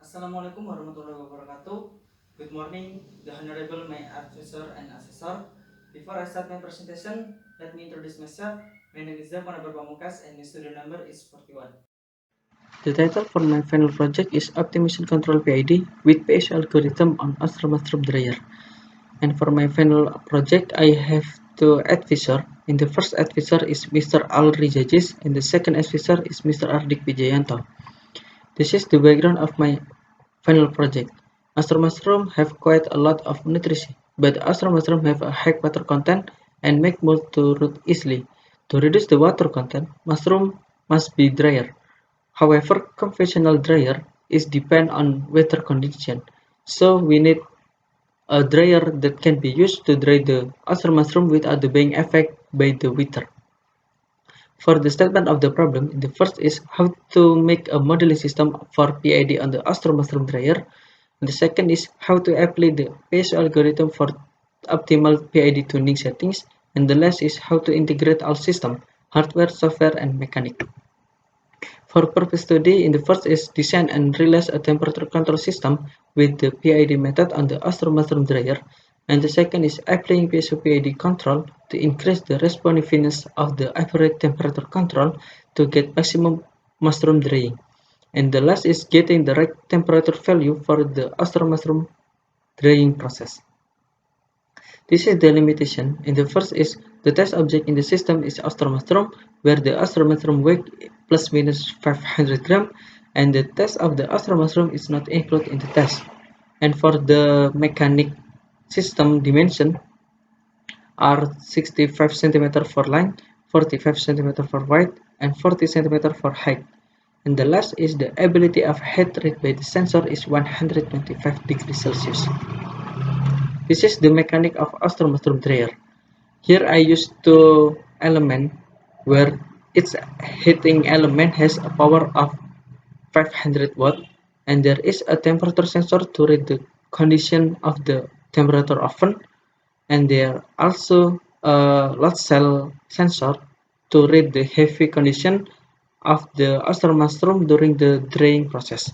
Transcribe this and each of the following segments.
Assalamualaikum warahmatullahi wabarakatuh. Good morning, the Honorable my advisor and assessor. Before I start my presentation, let me introduce myself. My name is Zam Panabar Pamukas and my student number is 41. The title for my final project is Optimization Control PID with PS algorithm on Astro Dryer. And for my final project, I have two advisor. In the first advisor is Mr. Al Rijajis and the second advisor is Mr. Ardik Wijayanto. This is the background of my final project. Astro have quite a lot of nutrition, but Astro have a high water content and make mold to root easily. To reduce the water content, mushroom must be drier. However, conventional dryer is depend on weather condition, so we need a dryer that can be used to dry the oyster mushroom without being affected by the weather. For the statement of the problem, the first is how to make a modeling system for PID on the oyster mushroom dryer, and the second is how to apply the PSO algorithm for optimal PID tuning settings, and the last is how to integrate all system, hardware, software, and mechanic. For purpose study, in the first is design and realize a temperature control system with the PID method on the Astro mushroom dryer, and the second is applying PSO PID control to increase the responsiveness of the average temperature control to get maximum mushroom drying. And the last is getting the right temperature value for the Astro mushroom drying process. This is the limitation. In the first is the test object in the system is Astromastrom, where the Astromastrom weight plus minus 500 gram, and the test of the Astromastrom is not included in the test. And for the mechanic system dimension are 65 centimeter for length, 45 centimeter for width, and 40 centimeter for height. And the last is the ability of heat rate by the sensor is 125 degrees Celsius. This is the mechanic of Astromastrom dryer. Here I use two elements where each heating element has a power of 500 watt, and there is a temperature sensor to read the condition of the temperature oven, and there also a load cell sensor to read the heavy condition of the Astromastrom during the drying process.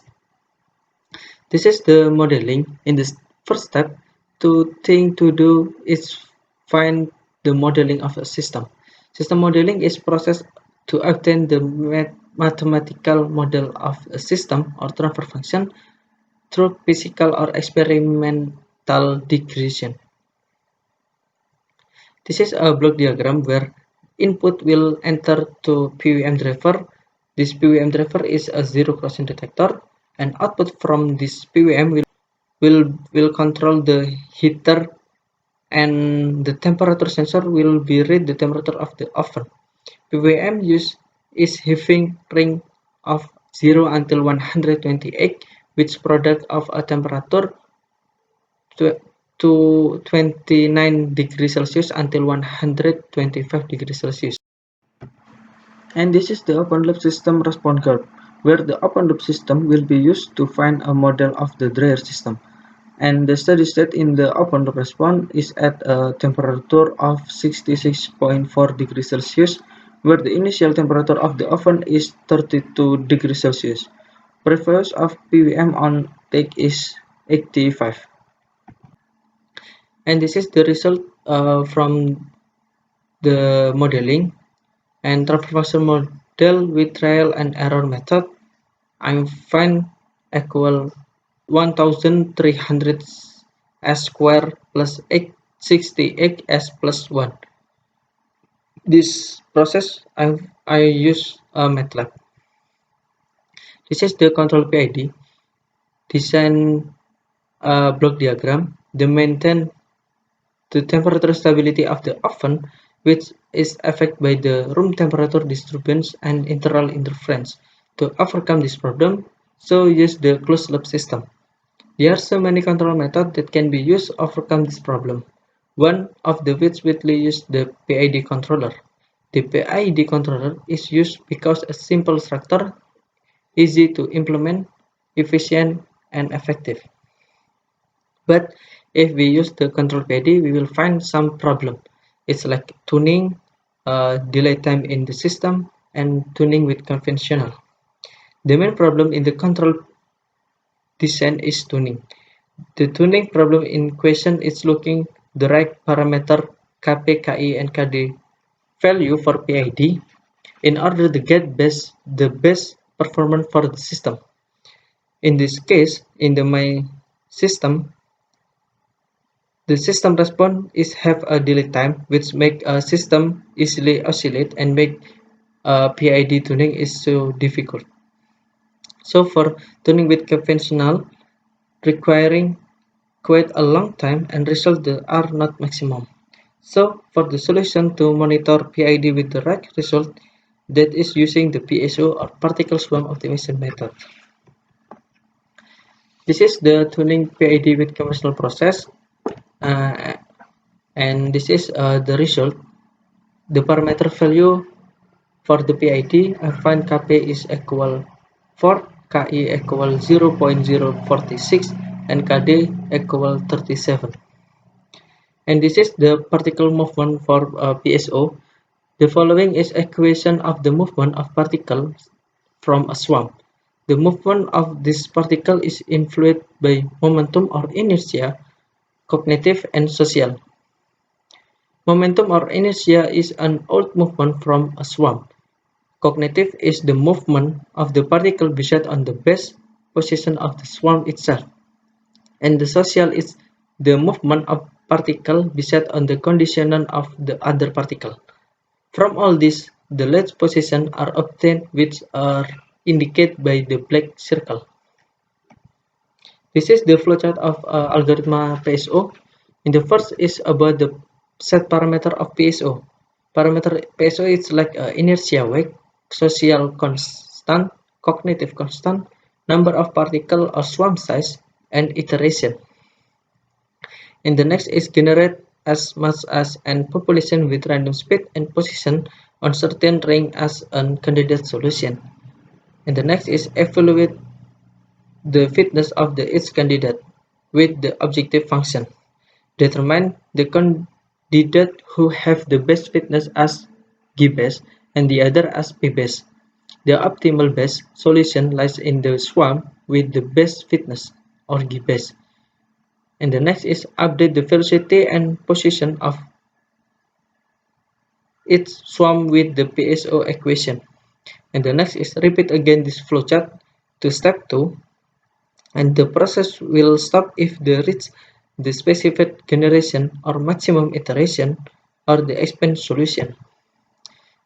This is the modeling. In this first step, the thing to do is find the modeling of a system. System modeling is process to obtain the mathematical model of a system or transfer function through physical or experimental regression. This is a block diagram where input will enter to PWM driver. This PWM driver is a zero crossing detector, and output from this PWM will control the heater, and the temperature sensor will be read the temperature of the oven. PWM use is having ring of 0 until 128, which product of a temperature to 29 degrees Celsius until 125 degrees Celsius. And this is the open loop system response curve, where the open loop system will be used to find a model of the dryer system. And the steady state in the open loop response is at a temperature of 66.4 degrees Celsius, where the initial temperature of the oven is 32 degrees Celsius. Previous of PWM on take is 85. And this is the result from the modeling and transfer model with trial and error method. I find equal 1300 s square plus 868 s plus 1. This process I use MATLAB. This is the control PID design block diagram. The maintain the temperature stability of the oven, which is affected by the room temperature disturbance and internal interference. To overcome this problem, so use the closed loop system. There are so many control methods that can be used to overcome this problem. One of the which widely used the PID controller. The PID controller is used because a simple structure, easy to implement, efficient, and effective. But if we use the control PID, we will find some problem. It's like tuning, delay time in the system, and tuning with conventional. The main problem in the control descent is tuning. The tuning problem in question is looking the right parameter Kp, Ki, and Kd value for PID in order to get the best performance for the system. In this case, in my system, the system response is have a delay time which make a system easily oscillate and make PID tuning is so difficult. So for tuning with conventional, requiring quite a long time and results are not maximum. So for the solution to monitor PID with the right result, that is using the PSO or particle swarm optimization method. This is the tuning PID with conventional process, and this is the result. The parameter value for the PID, I find Kp is equal 4, Ki equal 0.046, and Kd equal 37. And this is the particle movement for PSO. The following is equation of the movement of particles from a swarm. The movement of this particle is influenced by momentum or inertia, cognitive and social. Momentum or inertia is an old movement from a swarm. Cognitive is the movement of the particle based on the base position of the swarm itself. And the social is the movement of particle based on the condition of the other particle. From all this, the latch positions are obtained which are indicated by the black circle. This is the flowchart of algorithm PSO. In the first is about the set parameter of PSO. Parameter PSO is like inertia weight, social constant, cognitive constant, number of particle or swarm size, and iteration. And the next is generate as much as an population with random speed and position on certain ring as a candidate solution. And the next is evaluate the fitness of each candidate with the objective function. Determine the candidate who have the best fitness as G-base and the other as P-base. The optimal base solution lies in the swarm with the best fitness or G-base. And the next is update the velocity and position of each swarm with the PSO equation. And the next is repeat again this flowchart to step 2, and the process will stop if they reach the specified generation or maximum iteration or the expand solution.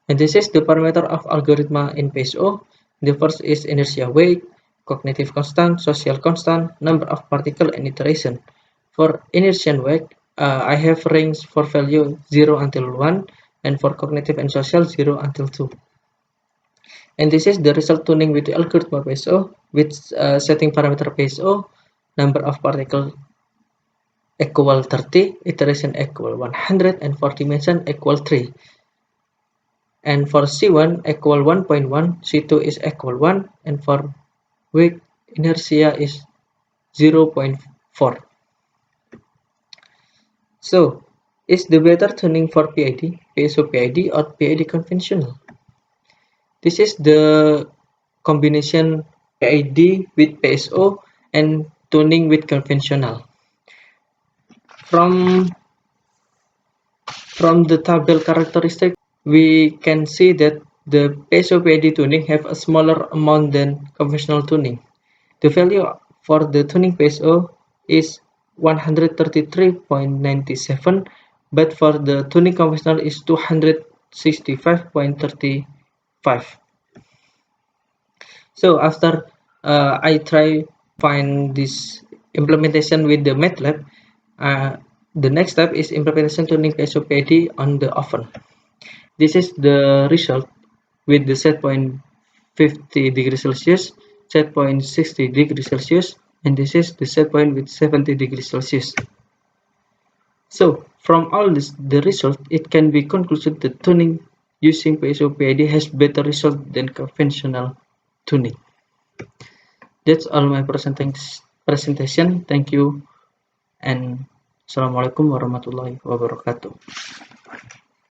And this is the parameter of algorithm in PSO. The first is inertia weight, cognitive constant, social constant, number of particle, and iteration. For inertia weight, I have range for value 0 until 1, and for cognitive and social 0 until 2. And this is the result tuning with the algorithm PSO with setting parameter PSO, number of particle equal 30, iteration equal 100, and for dimension equal 3. And for C1 equal 1.1, C2 is equal 1, and for weight inertia is 0.4. So, is the better tuning for PID, PSO PID, or PID conventional? This is the combination PID with PSO and tuning with conventional. From the table characteristic, we can see that the PSO PID tuning have a smaller amount than conventional tuning. The value for the tuning PSO is 133.97, but for the tuning conventional is 265.35. So after I try find this implementation with the MATLAB, the next step is implementation tuning PSO PID on the oven. This is the result with the set point 50 degrees Celsius, set point 60 degrees Celsius, and this is the set point with 70 degrees Celsius. So from all this, the result, it can be concluded that tuning using PSO PID has better result than conventional tuning. That's all my presentation. Thank you, and Assalamualaikum warahmatullahi wabarakatuh.